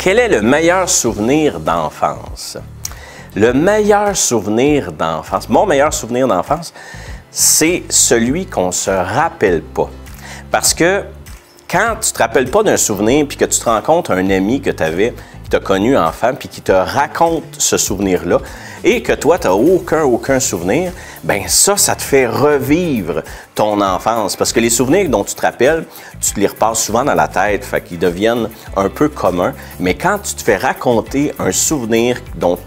Quel est le meilleur souvenir d'enfance? Le meilleur souvenir d'enfance, mon meilleur souvenir d'enfance, c'est celui qu'on ne se rappelle pas. Parce que quand tu ne te rappelles pas d'un souvenir puis que tu te rencontres un ami que tu avais, qui t'a connu enfant, puis qui te raconte ce souvenir-là, et que toi, tu n'as aucun souvenir, bien ça te fait revivre ton enfance. Parce que les souvenirs dont tu te rappelles, tu te les repasses souvent dans la tête, fait qu'ils deviennent un peu communs. Mais quand tu te fais raconter un souvenir dont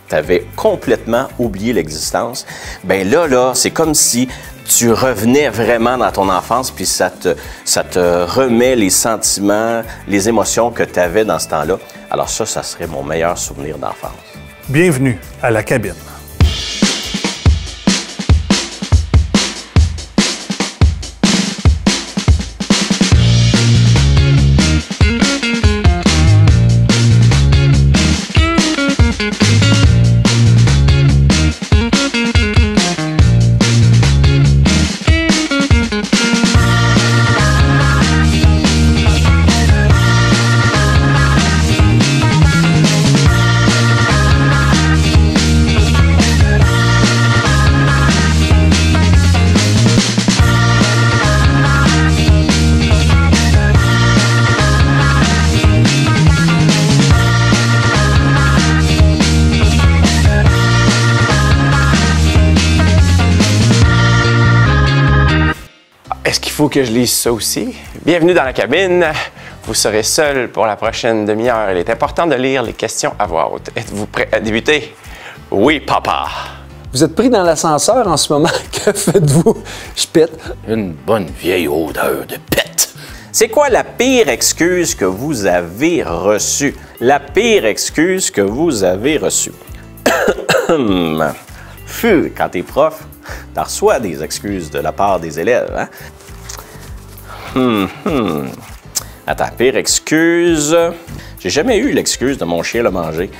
tu avais complètement oublié l'existence, bien là, c'est comme si tu revenais vraiment dans ton enfance, puis ça te remet les sentiments, les émotions que tu avais dans ce temps-là. Alors ça serait mon meilleur souvenir d'enfance. Bienvenue à la cabine. Est-ce qu'il faut que je lise ça aussi? Bienvenue dans la cabine. Vous serez seul pour la prochaine demi-heure. Il est important de lire les questions à voix haute. Êtes-vous prêt à débuter? Oui, papa. Vous êtes pris dans l'ascenseur en ce moment. Que faites-vous? Je pète. Une bonne vieille odeur de pète. C'est quoi la pire excuse que vous avez reçue? La pire excuse que vous avez reçue. Quand t'es prof, tu reçois des excuses de la part des élèves, hein? Attends, pire excuse. J'ai jamais eu l'excuse de mon chien le manger.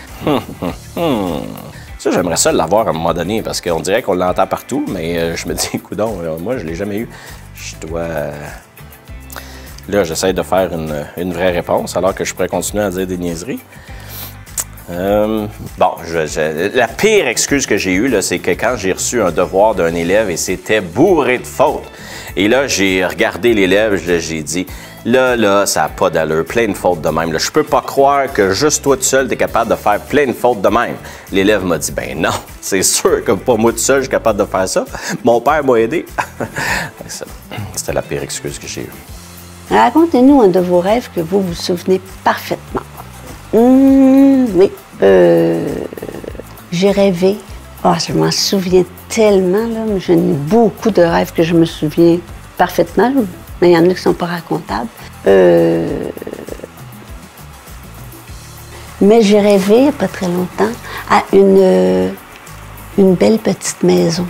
Ça, j'aimerais ça l'avoir à un moment donné, parce qu'on dirait qu'on l'entend partout, mais je me dis, coudonc, moi, je l'ai jamais eu. Je dois... Là, j'essaie de faire une vraie réponse, alors que je pourrais continuer à dire des niaiseries. La pire excuse que j'ai eue, c'est que quand j'ai reçu un devoir d'un élève et c'était bourré de fautes. Et là, j'ai regardé l'élève, j'ai dit, là, ça n'a pas d'allure, plein de fautes de même. Là, je peux pas croire que juste toi tout seul, tu es capable de faire plein de fautes de même. L'élève m'a dit, ben non, c'est sûr que pas moi tout seul, je suis capable de faire ça. Mon père m'a aidé. C'était la pire excuse que j'ai eue. Racontez-nous un de vos rêves que vous vous souvenez parfaitement. Oui. J'ai rêvé. Oh, je m'en souviens tellement, là. J'ai beaucoup de rêves que je me souviens parfaitement, mais il y en a qui ne sont pas racontables. Mais j'ai rêvé, il n'y a pas très longtemps, à une belle petite maison,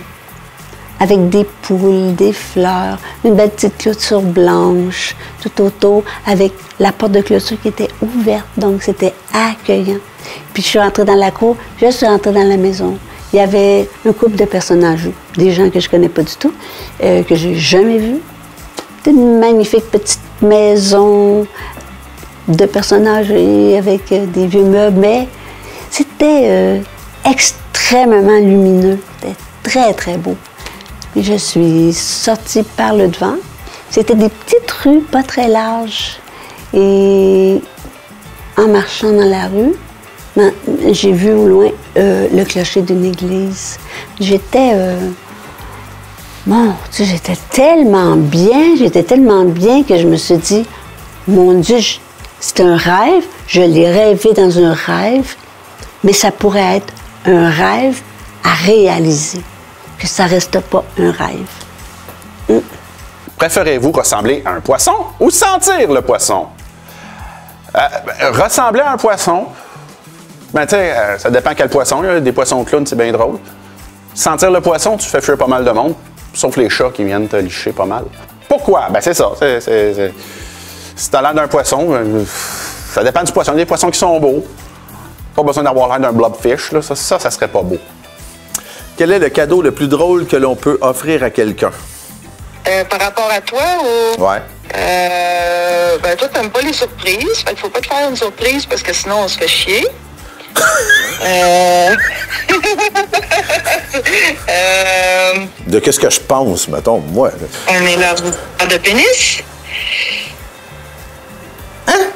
avec des poules, des fleurs, une belle petite clôture blanche, tout autour, avec la porte de clôture qui était ouverte, donc c'était accueillant. Puis je suis rentrée dans la cour, je suis rentrée dans la maison. Il y avait un couple de personnes âgées, des gens que je connais pas du tout, que j'ai jamais vus. C'était une magnifique petite maison de personnes âgées avec des vieux meubles, mais c'était extrêmement lumineux, c'était très, très beau. Puis je suis sortie par le devant. C'était des petites rues, pas très larges. Et en marchant dans la rue, j'ai vu au loin le clocher d'une église. J'étais tellement bien que je me suis dit, mon Dieu, c'est un rêve, je l'ai rêvé dans un rêve, mais ça pourrait être un rêve à réaliser, que ça ne reste pas un rêve. Préférez-vous ressembler à un poisson ou sentir le poisson? Ressembler à un poisson, ben, tu sais, ça dépend quel poisson. Il y a des poissons clowns, c'est bien drôle. Sentir le poisson, tu fais fuir pas mal de monde, sauf les chats qui viennent te licher pas mal. Pourquoi? Ben, c'est ça. Si t'as l'air d'un poisson, ça dépend du poisson. Il y a des poissons qui sont beaux. Pas besoin d'avoir l'air d'un blobfish, là. Ça serait pas beau. Quel est le cadeau le plus drôle que l'on peut offrir à quelqu'un? Par rapport à toi ou... Ouais. Ben, toi, t'aimes pas les surprises. Fait qu'il faut pas te faire une surprise parce que sinon, on se fait chier. De qu'est-ce que je pense, mettons, moi? Là. Un élargisseur de pénis. Hein?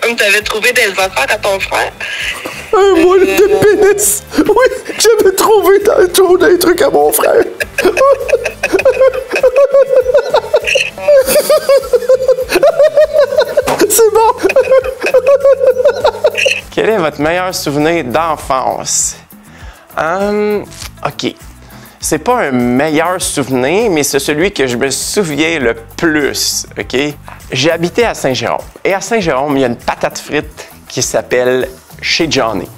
Comme t'avais trouvé des affaires à ton frère. Un moule de pénis! Oui, j'avais trouvé dans le trou des trucs à mon frère. C'est bon! Quel est votre meilleur souvenir d'enfance? OK. C'est pas un meilleur souvenir, mais c'est celui que je me souviens le plus, OK? J'ai habité à Saint-Jérôme. Et à Saint-Jérôme, il y a une patate frite qui s'appelle Chez Johnny,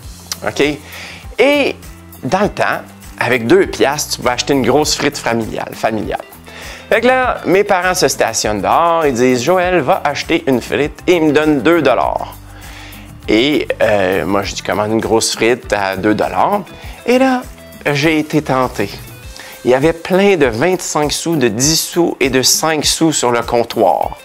OK? Et dans le temps, avec 2 piastres, tu pouvais acheter une grosse frite familiale. Fait que là, mes parents se stationnent dehors, ils disent « Joël, va acheter une frite » et ils me donnent 2 $. Et moi, je dis « Commande une grosse frite à 2 $. Et là, j'ai été tenté. Il y avait plein de 25 sous, de 10 sous et de 5 sous sur le comptoir.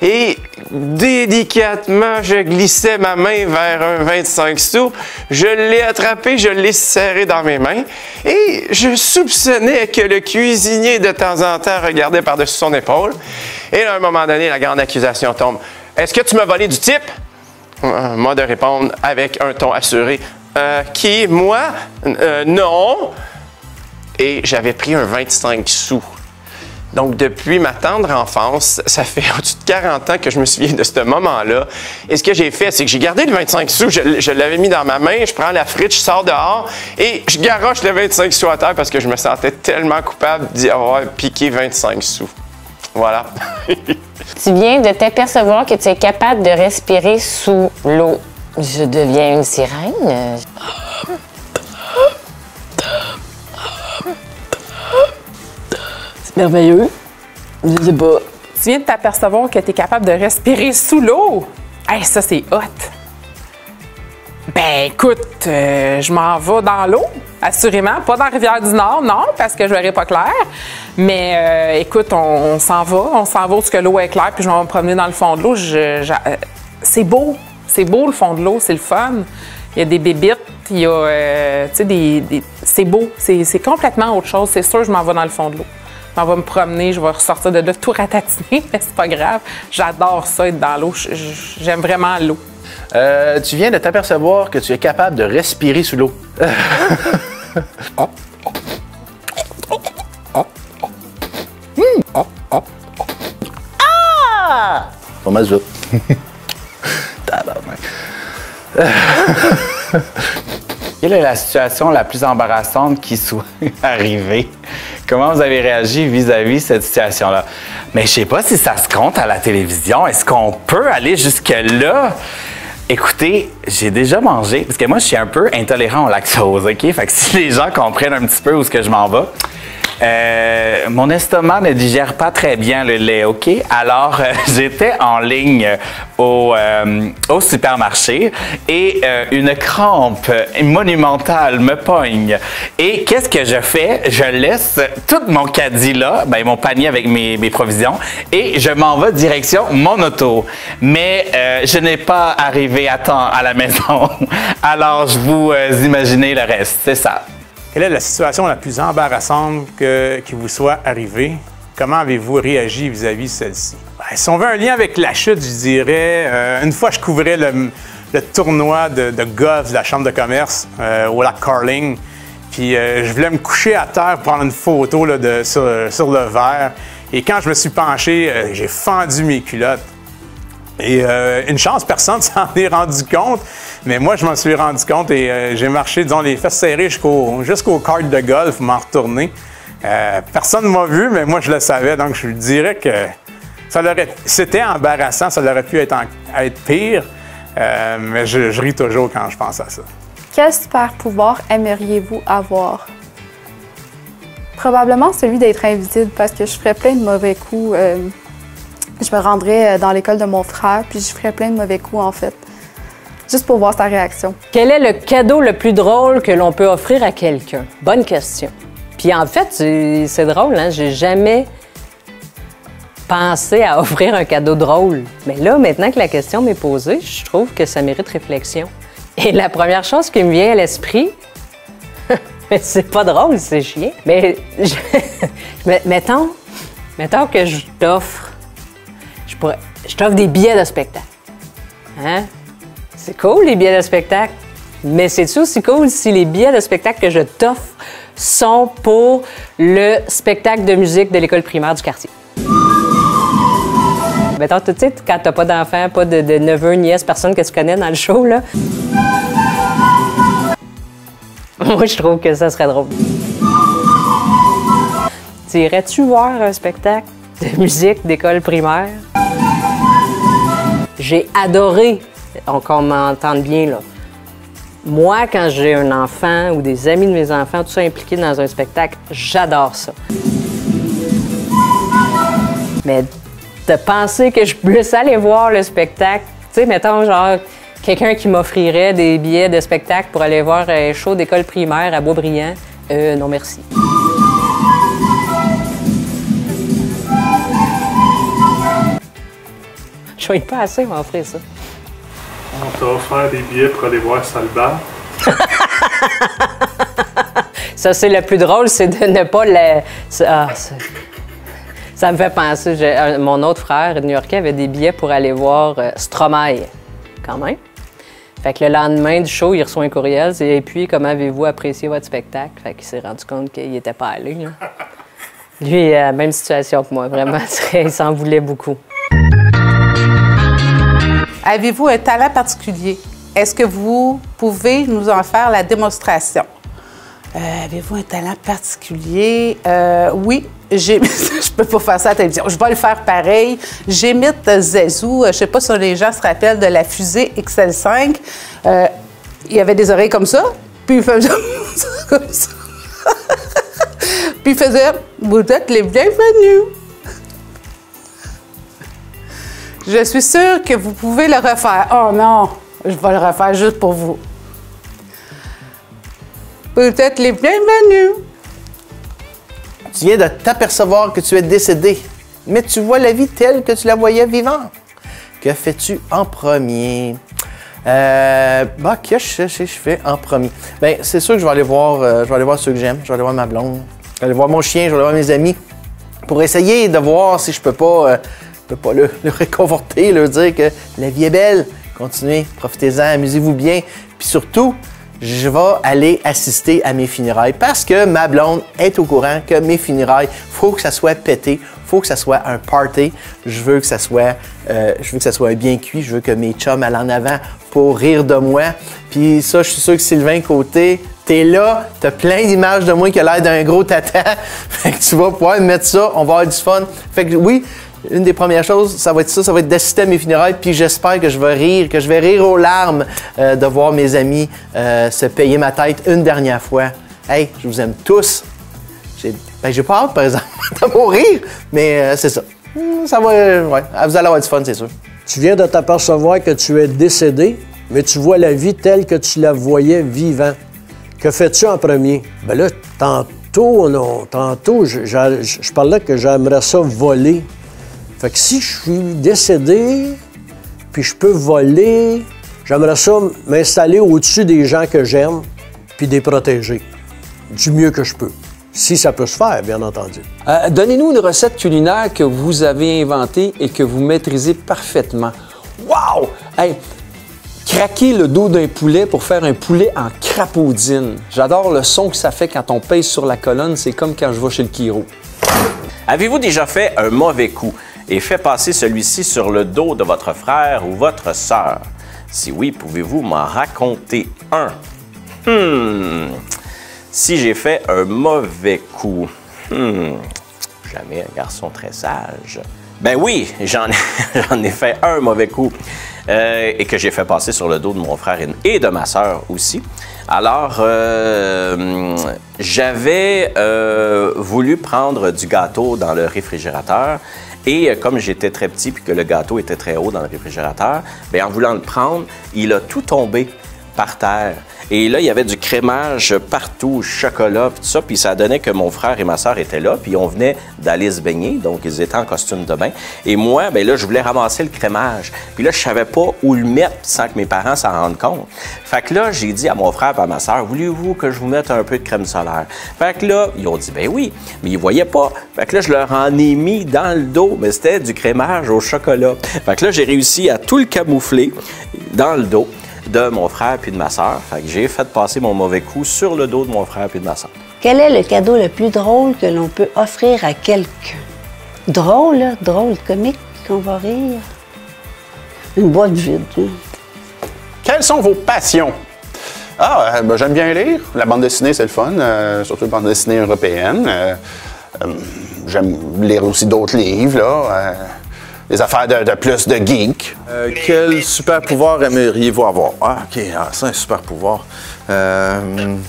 Et délicatement, je glissais ma main vers un 25 sous. Je l'ai attrapé, je l'ai serré dans mes mains. Et je soupçonnais que le cuisinier, de temps en temps, regardait par-dessus son épaule. Et à un moment donné, la grande accusation tombe. « Est-ce que tu m'as volé du type? » Moi de répondre avec un ton assuré. Qui? Moi? Non. Et j'avais pris un 25 sous. Donc, depuis ma tendre enfance, ça fait au-dessus de 40 ans que je me souviens de ce moment-là. Et ce que j'ai fait, c'est que j'ai gardé le 25 sous, je l'avais mis dans ma main, je prends la frite, je sors dehors et je garoche le 25 sous à terre parce que je me sentais tellement coupable d'y avoir piqué 25 sous. Voilà. Tu viens de t'apercevoir que tu es capable de respirer sous l'eau. Je deviens une sirène. C'est merveilleux. Je sais pas. Tu viens de t'apercevoir que tu es capable de respirer sous l'eau. Hey, ça, c'est hot. Ben, écoute, je m'en vais dans l'eau, assurément. Pas dans la Rivière-du-Nord, non, parce que je verrai pas clair. Mais écoute, on s'en va. On s'en va où que l'eau est claire, puis je vais me promener dans le fond de l'eau. C'est beau. C'est beau, le fond de l'eau. C'est le fun. Il y a des bébites, il y a, tu sais, c'est beau. C'est complètement autre chose. C'est sûr, je m'en vais dans le fond de l'eau. Je m'en vais me promener, je vais ressortir de là tout ratatiner, mais c'est pas grave. J'adore ça, être dans l'eau. J'aime vraiment l'eau. Tu viens de t'apercevoir que tu es capable de respirer sous l'eau. Ah! Pas mal vite. Quelle est la situation la plus embarrassante qui soit arrivée? Comment vous avez réagi vis-à-vis de cette situation-là? Mais je sais pas si ça se compte à la télévision. Est-ce qu'on peut aller jusque-là? Écoutez, j'ai déjà mangé, parce que moi, je suis un peu intolérant au lactose, OK? Fait que si les gens comprennent un petit peu où est-ce que je m'en vais, mon estomac ne digère pas très bien le lait, OK? Alors, j'étais en ligne au supermarché et une crampe monumentale me pogne. Et qu'est-ce que je fais? Je laisse tout mon caddie là, ben, mon panier avec mes provisions, et je m'en vais direction mon auto. Mais je n'ai pas arrivé à temps à la maison. Alors, je vous imaginez le reste, c'est ça. Quelle est la situation la plus embarrassante qui vous soit arrivée? Comment avez-vous réagi vis-à-vis de celle-ci? Ben, si on veut un lien avec la chute, je dirais, une fois je couvrais le tournoi de golf de la Chambre de commerce au lac Carling, puis je voulais me coucher à terre pour prendre une photo là, sur le verre. Et quand je me suis penché, j'ai fendu mes culottes. Et une chance, personne ne s'en est rendu compte, mais moi, je m'en suis rendu compte et j'ai marché, disons, les fesses serrées jusqu'au kart de golf pour m'en retourner. Personne ne m'a vu, mais moi, je le savais, donc je dirais que c'était embarrassant, ça aurait pu être pire, mais je ris toujours quand je pense à ça. Quel super pouvoir aimeriez-vous avoir? Probablement celui d'être invisible, parce que je ferais plein de mauvais coups. Je me rendrais dans l'école de mon frère, puis je ferais plein de mauvais coups, en fait, juste pour voir sa réaction. Quel est le cadeau le plus drôle que l'on peut offrir à quelqu'un? Bonne question. Puis en fait, c'est drôle, hein? J'ai jamais penser à offrir un cadeau drôle. Mais là, maintenant que la question m'est posée, je trouve que ça mérite réflexion. Et la première chose qui me vient à l'esprit, mais c'est pas drôle, c'est chiant, mais mettons que je t'offre des billets de spectacle. Hein? C'est cool, les billets de spectacle, mais c'est-tu aussi cool si les billets de spectacle que je t'offre sont pour le spectacle de musique de l'école primaire du quartier? Mettons, tu sais, quand t'as pas d'enfants, pas de neveux, nièces, personne que tu connais dans le show, là. Moi, je trouve que ça serait drôle. Irais-tu voir un spectacle de musique d'école primaire? J'ai adoré, qu'on m'entende bien, là. Moi, quand j'ai un enfant ou des amis de mes enfants, tout ça impliqué dans un spectacle, j'adore ça. Mais de penser que je puisse aller voir le spectacle, tu sais, mettons, genre, quelqu'un qui m'offrirait des billets de spectacle pour aller voir un show d'école primaire à Boisbriand, non merci. Je ne vais pas assez m'offrir ça. On t'a offert des billets pour aller voir Salba. Ça, c'est le plus drôle, c'est de ne pas le... Ça me fait penser, mon autre frère new-yorkais avait des billets pour aller voir Stromae, quand même. Fait que le lendemain du show, il reçoit un courriel, et puis, comment avez-vous apprécié votre spectacle? Fait qu'il s'est rendu compte qu'il n'était pas allé. Là. Lui, même situation que moi, vraiment, il s'en voulait beaucoup. Avez-vous un talent particulier? Est-ce que vous pouvez nous en faire la démonstration? Avez-vous un talent particulier? Oui, je peux pas faire ça à la télévision. Je vais le faire pareil. J'imite Zezou. Je sais pas si les gens se rappellent de la fusée XL5. Il avait des oreilles comme ça, puis il faisait comme ça. Puis il faisait « Vous êtes les bienvenus ». Je suis sûre que vous pouvez le refaire. Oh non, je vais le refaire juste pour vous. Peut-être les bienvenus. Tu viens de t'apercevoir que tu es décédé, mais tu vois la vie telle que tu la voyais vivante. Que fais-tu en premier? Qu'est-ce que je fais en premier? Bien, c'est sûr que je vais aller voir ceux que j'aime. Je vais aller voir ma blonde. Je vais aller voir mon chien, je vais aller voir mes amis. Pour essayer de voir si je peux pas le réconforter, leur dire que la vie est belle. Continuez, profitez-en, amusez-vous bien. Puis surtout, je vais aller assister à mes funérailles parce que ma blonde est au courant que mes funérailles, il faut que ça soit pété, il faut que ça soit un party. Je veux que ça soit bien cuit. Je veux que mes chums allent en avant pour rire de moi. Puis ça, je suis sûr que Sylvain Côté, t'es là, t'as plein d'images de moi qui a l'air d'un gros tata. Fait que tu vas pouvoir mettre ça, on va avoir du fun. Fait que oui, une des premières choses, ça va être d'assister à mes funérailles, puis j'espère que je vais rire aux larmes de voir mes amis se payer ma tête une dernière fois. Hey, je vous aime tous. J'ai pas hâte, par exemple, de mourir, mais c'est ça. Ça va, ouais, vous allez avoir du fun, c'est sûr. Tu viens de t'apercevoir que tu es décédé, mais tu vois la vie telle que tu la voyais vivant. Que fais-tu en premier? Ben là, tantôt, je parlais que j'aimerais ça voler. Fait que si je suis décédé, puis je peux voler, j'aimerais ça m'installer au-dessus des gens que j'aime, puis les protéger du mieux que je peux. Si ça peut se faire, bien entendu. Donnez-nous une recette culinaire que vous avez inventée et que vous maîtrisez parfaitement. Wow! Hey, craquer le dos d'un poulet pour faire un poulet en crapaudine. J'adore le son que ça fait quand on pèse sur la colonne. C'est comme quand je vais chez le chiro. Avez-vous déjà fait un mauvais coup et fait passer celui-ci sur le dos de votre frère ou votre sœur? Si oui, pouvez-vous m'en raconter un? Si j'ai fait un mauvais coup, jamais un garçon très sage. Ben oui, j'en ai fait un mauvais coup et que j'ai fait passer sur le dos de mon frère et de ma sœur aussi. Alors, j'avais voulu prendre du gâteau dans le réfrigérateur et comme j'étais très petit puis que le gâteau était très haut dans le réfrigérateur, bien, en voulant le prendre, il a tout tombé par terre. Et là, il y avait du crémage partout, chocolat, puis tout ça. Puis ça donnait que mon frère et ma sœur étaient là, puis on venait d'aller se baigner, donc ils étaient en costume de bain. Et moi, bien là, je voulais ramasser le crémage. Puis là, je savais pas où le mettre sans que mes parents s'en rendent compte. Fait que là, j'ai dit à mon frère et à ma sœur, voulez-vous que je vous mette un peu de crème solaire? Fait que là, ils ont dit, ben oui, mais ils voyaient pas. Fait que là, je leur en ai mis dans le dos, mais c'était du crémage au chocolat. Fait que là, j'ai réussi à tout le camoufler dans le dos de mon frère puis de ma sœur. Fait que j'ai fait passer mon mauvais coup sur le dos de mon frère puis de ma sœur. Quel est le cadeau le plus drôle que l'on peut offrir à quelqu'un? Drôle, là, drôle, comique, qu'on va rire. Une boîte vide. Hein. Quelles sont vos passions? Ben, j'aime bien lire. La bande dessinée, c'est le fun, surtout la bande dessinée européenne. J'aime lire aussi d'autres livres, là. Des affaires de plus de geek. Quel super pouvoir aimeriez-vous avoir? Ah, OK, c'est un super pouvoir. Voler.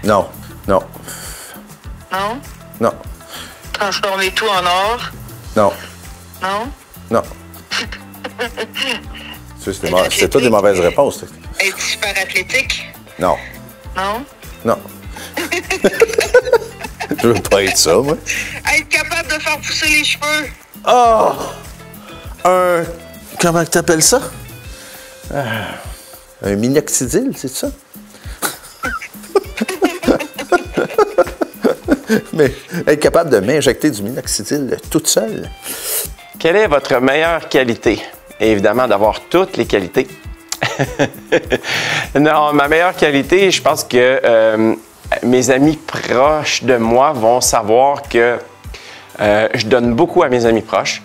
Non. Non? Non. Transformer tout en or. Non. Non? Non. C'est toutes des mauvaises réponses. Être super athlétique. Non. Non? Non. Je veux pas être ça, moi. Être capable de faire pousser les cheveux. Oh! Comment t'appelles ça? Un minoxidil, c'est ça? Mais être capable de m'injecter du minoxidil toute seule. Quelle est votre meilleure qualité? Et évidemment, d'avoir toutes les qualités. Non, ma meilleure qualité, je pense que mes amis proches de moi vont savoir que je donne beaucoup à mes amis proches.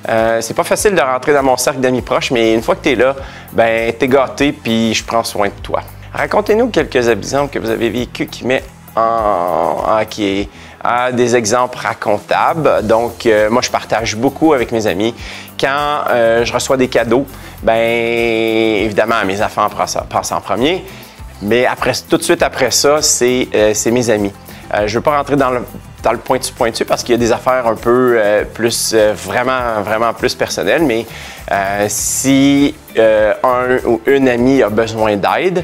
C'est pas facile de rentrer dans mon cercle d'amis proches, mais une fois que tu es là, ben t'es gâté puis je prends soin de toi. Racontez-nous quelques exemples que vous avez vécus qui met des exemples racontables. Donc, moi, je partage beaucoup avec mes amis. Quand je reçois des cadeaux, ben évidemment, mes enfants passent en premier. Mais tout de suite après ça, c'est mes amis. Je ne veux pas rentrer dans le pointu parce qu'il y a des affaires un peu plus, vraiment plus personnelles. Mais si un ou une amie a besoin d'aide,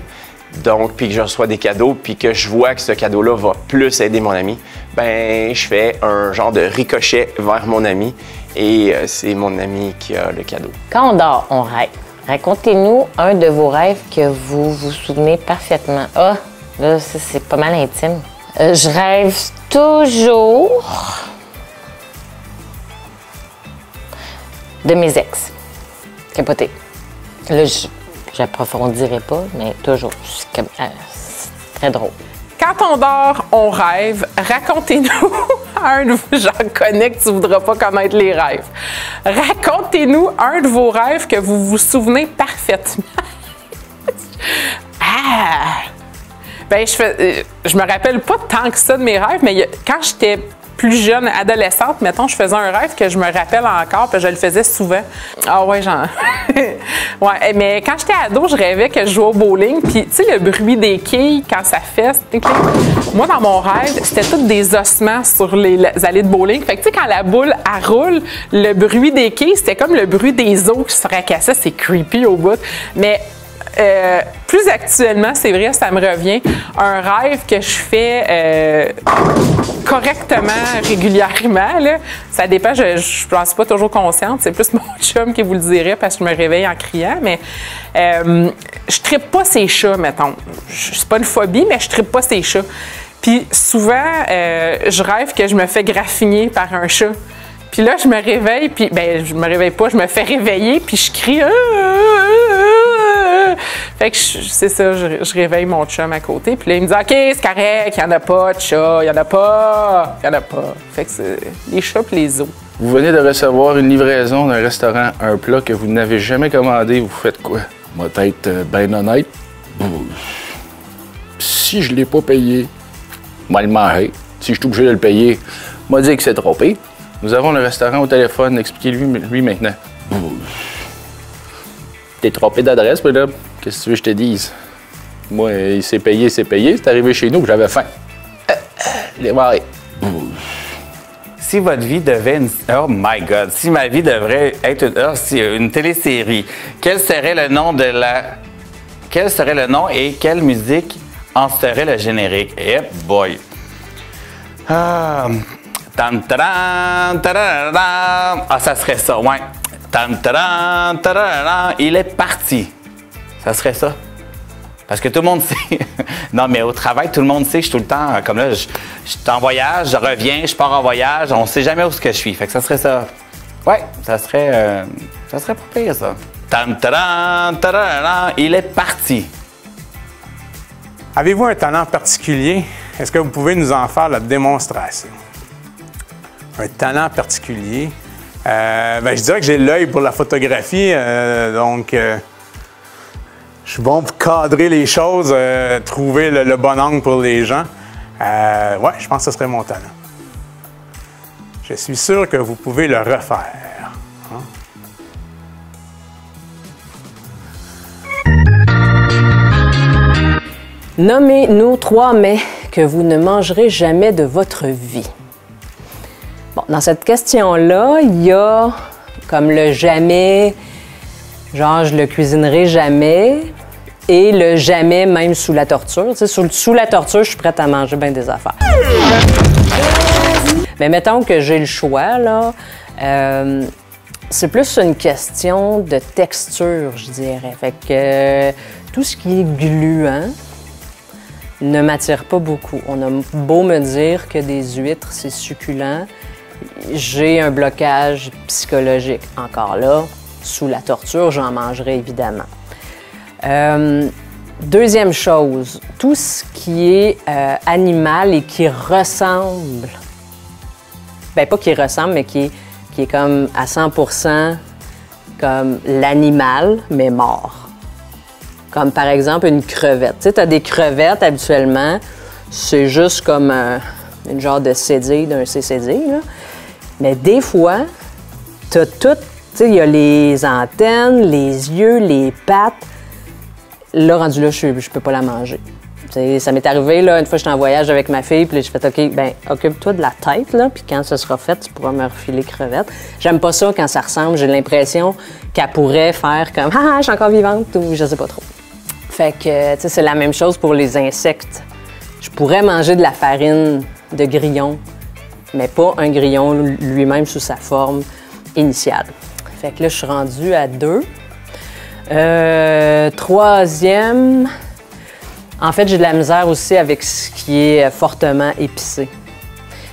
donc, puis que je reçois des cadeaux, puis que je vois que ce cadeau-là va plus aider mon ami, ben je fais un genre de ricochet vers mon ami et c'est mon ami qui a le cadeau. Quand on dort, on rêve. Racontez-nous un de vos rêves que vous vous souvenez parfaitement. Ah, là, ça, c'est pas mal intime. Je rêve toujours de mes ex. Capoté. Là, j'approfondirai pas, mais toujours. C'est très drôle. Quand on dort, on rêve. Racontez-nous un de vous. J'en connais que tu ne voudras pas connaître les rêves. Racontez-nous un de vos rêves que vous vous souvenez parfaitement. Ben, je me rappelle pas tant que ça de mes rêves, mais quand j'étais plus jeune, adolescente, mettons, je faisais un rêve que je me rappelle encore, puis je le faisais souvent. Ah ouais, genre... ouais, mais quand j'étais ado, je rêvais que je jouais au bowling, puis tu sais, le bruit des quilles quand ça fesse. Moi, dans mon rêve, c'était tous des ossements sur les allées de bowling. Fait que tu sais, quand la boule, elle roule, le bruit des quilles, c'était comme le bruit des os qui se fracassaient. C'est creepy au bout. Mais... plus actuellement, c'est vrai, ça me revient, un rêve que je fais correctement, régulièrement, là. Ça dépend, je ne pense pas toujours consciente, c'est plus mon chum qui vous le dirait parce que je me réveille en criant, mais je trippe pas ces chats, mettons. C'est pas une phobie, mais je trippe pas ces chats. Puis souvent, je rêve que je me fais graffiner par un chat. Puis là, je me réveille, puis ben je me réveille pas, je me fais réveiller, puis je crie. Fait que c'est ça, je réveille mon chum à côté. Puis là, il me dit « OK, c'est correct, il n'y en a pas de chat, il n'y en a pas, il n'y en a pas. » Fait que c'est les chats et les os. Vous venez de recevoir une livraison d'un restaurant, un plat que vous n'avez jamais commandé, vous faites quoi? Moi, être bien honnête, si je ne l'ai pas payé, moi le manger. Si je suis obligé de le payer, moi dire que c'est trompé. Nous avons le restaurant au téléphone, expliquez-lui maintenant. T'es trompé d'adresse, madame. Qu'est-ce que tu veux que je te dise? Moi, c'est payé, c'est payé. C'est arrivé chez nous, j'avais faim. Les marées. Si votre vie devait... Oh my God! Si ma vie devrait être une télésérie, quel serait le nom de la quel serait le nom et quelle musique en serait le générique? Eh boy! Tan, taran, tararan. Ah, ça serait ça, ouais. Tan, taran, tararan. Il est parti. Ça serait ça. Parce que tout le monde sait. Non, mais au travail, tout le monde sait que je suis tout le temps, comme là, je suis en voyage, je reviens, je pars en voyage, on ne sait jamais où ce que je suis. Fait que ça serait ça. Ouais, ça serait pas pire, ça. Tan, taran, tararan. Il est parti. Avez-vous un talent particulier? Est-ce que vous pouvez nous en faire la démonstration? Un talent particulier? Je dirais que j'ai l'œil pour la photographie, donc je suis bon pour cadrer les choses, trouver le bon angle pour les gens. Ouais, je pense que ce serait mon talent. Je suis sûr que vous pouvez le refaire. Hein? Nommez-nous 3 mets que vous ne mangerez jamais de votre vie. Bon, dans cette question-là, il y a comme le jamais, genre je le cuisinerai jamais, et le jamais même sous la torture. Tu sais, sous la torture, je suis prête à manger bien des affaires. Mais mettons que j'ai le choix, là, c'est plus une question de texture, je dirais. Fait que tout ce qui est gluant ne m'attire pas beaucoup. On a beau me dire que des huîtres, c'est succulent, j'ai un blocage psychologique. Encore là, sous la torture, j'en mangerai évidemment. Deuxième chose, tout ce qui est animal et qui ressemble, ben pas qui ressemble, mais qui est comme à 100% comme l'animal, mais mort. Comme par exemple une crevette. Tu sais, tu as des crevettes habituellement, c'est juste comme une genre de cédille, d'un cécédille, là. Mais des fois, tu as tout, tu sais, il y a les antennes, les yeux, les pattes. Là, rendu là, je peux pas la manger. T'sais, ça m'est arrivé, là, une fois, j'étais en voyage avec ma fille, puis j'ai fait, OK, ben occupe-toi de la tête, là, puis quand ce sera fait, tu pourras me refiler crevettes. J'aime pas ça quand ça ressemble, j'ai l'impression qu'elle pourrait faire comme, ah, je suis encore vivante, ou je sais pas trop. Fait que, tu sais, c'est la même chose pour les insectes. Je pourrais manger de la farine de grillon, mais pas un grillon lui-même sous sa forme initiale. Fait que là, je suis rendue à 2. Troisième, en fait, j'ai de la misère aussi avec ce qui est fortement épicé.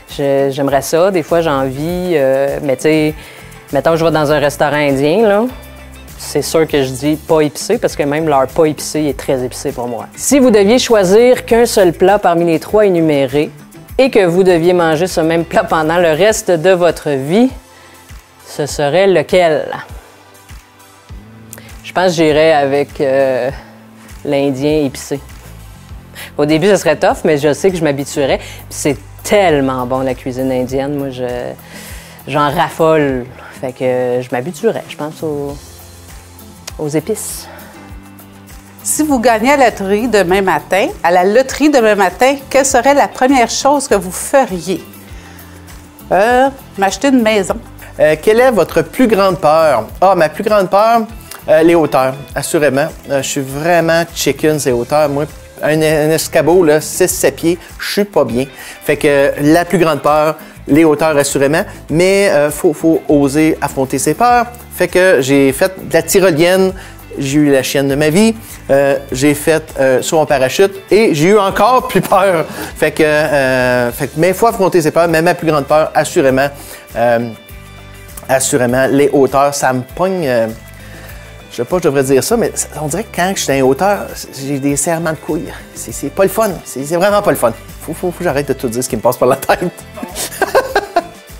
J'aimerais ça, des fois j'ai envie, mais tu sais, mettons que je vais dans un restaurant indien, là, c'est sûr que je dis pas épicé parce que même leur pas épicé est très épicé pour moi. Si vous deviez choisir qu'un seul plat parmi les 3 énumérés et que vous deviez manger ce même plat pendant le reste de votre vie, ce serait lequel? Je pense que j'irais avec l'Indien épicé. Au début, ce serait tough, mais je sais que je m'habituerais. C'est tellement bon, la cuisine indienne. Moi, j'en raffole. Fait que je m'habituerais, je pense, aux épices. Si vous gagnez à la loterie demain matin, quelle serait la première chose que vous feriez? M'acheter une maison. Quelle est votre plus grande peur? Ah, ma plus grande peur, les hauteurs, assurément. Je suis vraiment chicken, ces hauteurs. Moi, un escabeau, 6-7 pieds, je suis pas bien. Fait que la plus grande peur, les hauteurs, assurément. Mais faut oser affronter ses peurs. Fait que j'ai fait de la tyrolienne, j'ai eu la chienne de ma vie, j'ai fait sur mon parachute et j'ai eu encore plus peur. Fait que mais il faut affronter ses peurs. Mais ma plus grande peur, assurément, les hauteurs, ça me pogne. Je sais pas, je devrais dire ça, mais on dirait que quand je suis dans les hauteurs, j'ai des serrements de couilles. C'est pas le fun. C'est vraiment pas le fun. Faut que j'arrête de tout dire ce qui me passe par la tête.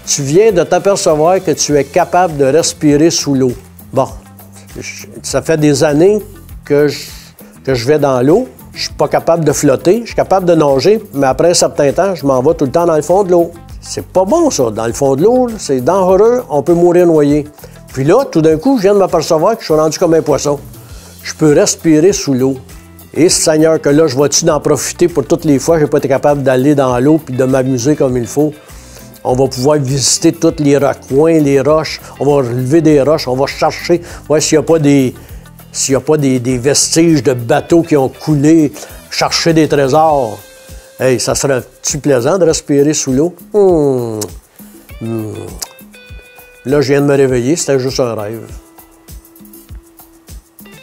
Tu viens de t'apercevoir que tu es capable de respirer sous l'eau. Bon, ça fait des années que je vais dans l'eau. Je suis pas capable de flotter. Je suis capable de nager, mais après un certain temps, je m'en vais tout le temps dans le fond de l'eau. C'est pas bon, ça. Dans le fond de l'eau, c'est dangereux. On peut mourir noyé. Puis là, tout d'un coup, je viens de m'apercevoir que je suis rendu comme un poisson. Je peux respirer sous l'eau. Et Seigneur, que là, je vais-tu d'en profiter pour toutes les fois que je n'ai pas été capable d'aller dans l'eau puis de m'amuser comme il faut. On va pouvoir visiter tous les recoins, les roches. On va relever des roches, on va chercher, voir s'il n'y a pas des s'il n'y a pas des vestiges de bateaux qui ont coulé, chercher des trésors. Hey, ça serait-tu plaisant de respirer sous l'eau? Là, je viens de me réveiller, c'était juste un rêve.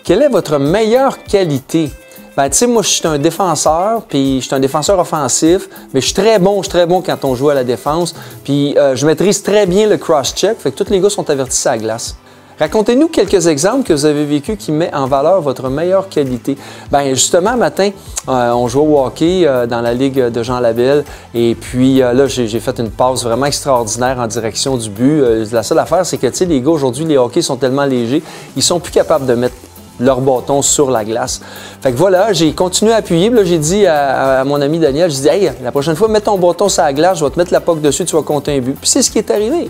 Quelle est votre meilleure qualité? Ben, tu sais, moi, je suis un défenseur, puis je suis un défenseur offensif, mais je suis très bon quand on joue à la défense, puis je maîtrise très bien le cross-check, fait que tous les gars sont avertis à la glace. Racontez-nous quelques exemples que vous avez vécu qui mettent en valeur votre meilleure qualité. Bien, justement, matin, on jouait au hockey dans la Ligue de Jean Labelle. Et puis là, j'ai fait une passe vraiment extraordinaire en direction du but. La seule affaire, c'est que, tu sais, les gars, aujourd'hui, les hockey sont tellement légers, ils sont plus capables de mettre leur bâton sur la glace. Fait que voilà, j'ai continué à appuyer. Puis là, j'ai dit à mon ami Daniel, j'ai dit, hey, la prochaine fois, mets ton bâton sur la glace, je vais te mettre la puck dessus, tu vas compter un but. Puis c'est ce qui est arrivé.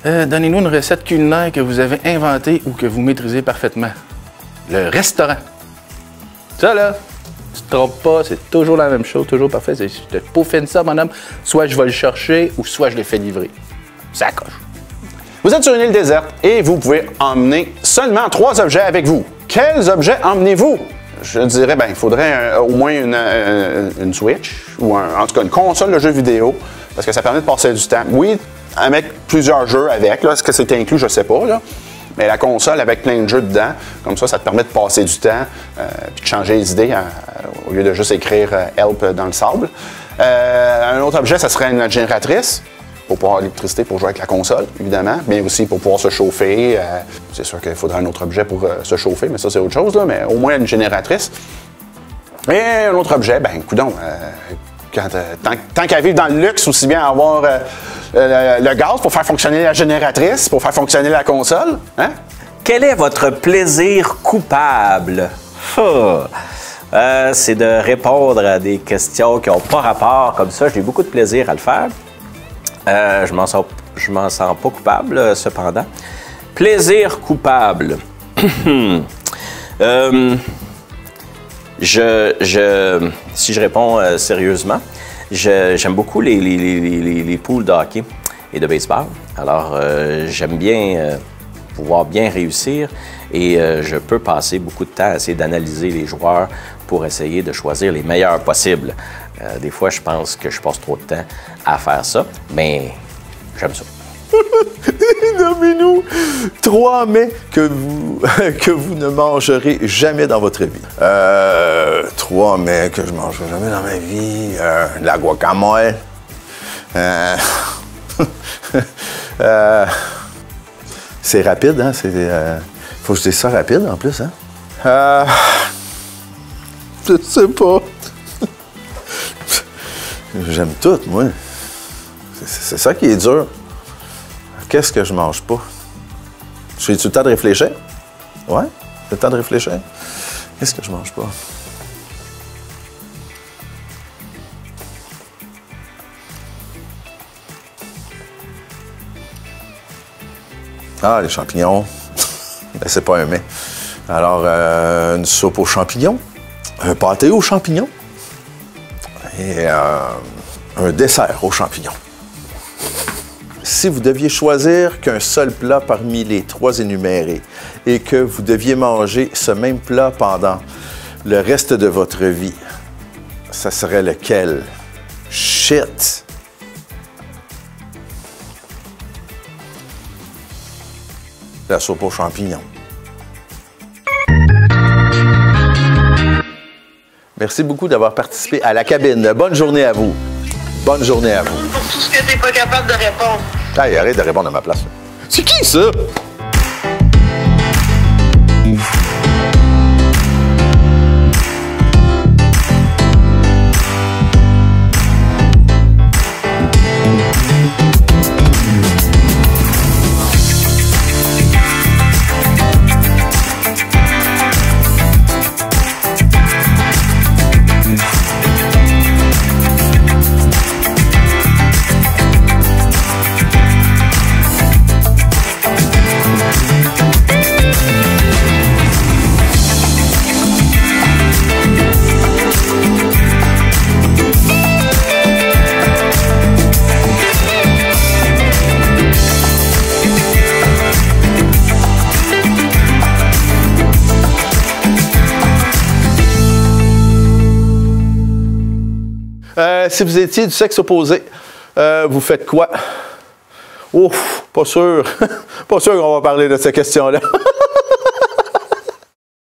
Donnez-nous une recette culinaire que vous avez inventée ou que vous maîtrisez parfaitement. Le restaurant. Ça, là, tu te trompes pas, c'est toujours la même chose, toujours parfait. Je te peaufine ça, mon homme. Soit je vais le chercher ou soit je le fais livrer. Ça coche. Vous êtes sur une île déserte et vous pouvez emmener seulement 3 objets avec vous. Quels objets emmenez-vous? Je dirais, il faudrait au moins une Switch ou en tout cas une console de jeux vidéo parce que ça permet de passer du temps. Oui, avec plusieurs jeux avec. Est-ce que c'est inclus? Je ne sais pas. Là. Mais la console avec plein de jeux dedans, comme ça te permet de passer du temps puis de changer les idées au lieu de juste écrire « Help » dans le sable. Un autre objet, ça serait une génératrice pour pouvoir avoir l'électricité pour jouer avec la console, évidemment, mais aussi pour pouvoir se chauffer. C'est sûr qu'il faudrait un autre objet pour se chauffer, mais ça, c'est autre chose, là, mais au moins une génératrice. Et un autre objet, coudonc, tant qu'à vivre dans le luxe, aussi bien avoir le gaz pour faire fonctionner la génératrice, pour faire fonctionner la console. Hein? Quel est votre plaisir coupable? C'est de répondre à des questions qui n'ont pas rapport comme ça. J'ai beaucoup de plaisir à le faire. Je m'en sens pas coupable, cependant. Plaisir coupable. Si je réponds sérieusement, j'aime beaucoup les poules de hockey et de baseball. Alors, j'aime bien pouvoir bien réussir et je peux passer beaucoup de temps à essayer d'analyser les joueurs pour essayer de choisir les meilleurs possibles. Des fois, je pense que je passe trop de temps à faire ça, mais j'aime ça. Nommez-nous 3 mets que vous ne mangerez jamais dans votre vie. 3 mets que je ne mangerai jamais dans ma vie. La guacamole. C'est rapide, hein? Faut que je dise ça rapide, en plus, hein? Je sais pas. J'aime tout, moi. C'est ça qui est dur. Qu'est-ce que je mange pas? J'ai-tu le temps de réfléchir? Ouais? J'ai le temps de réfléchir? Qu'est-ce que je mange pas? Ah, les champignons. C'est pas un mets. Alors, une soupe aux champignons, un pâté aux champignons et un dessert aux champignons. Si vous deviez choisir qu'un seul plat parmi les 3 énumérés et que vous deviez manger ce même plat pendant le reste de votre vie, ça serait lequel? Shit! La soupe aux champignons. Merci beaucoup d'avoir participé à la cabine. Bonne journée à vous. Bonne journée à vous. Pour tout ce que t'es pas capable de répondre. Hey, arrête de répondre à ma place. C'est qui ça? Si vous étiez du sexe opposé, vous faites quoi? Ouf, pas sûr. Pas sûr qu'on va parler de cette question-là.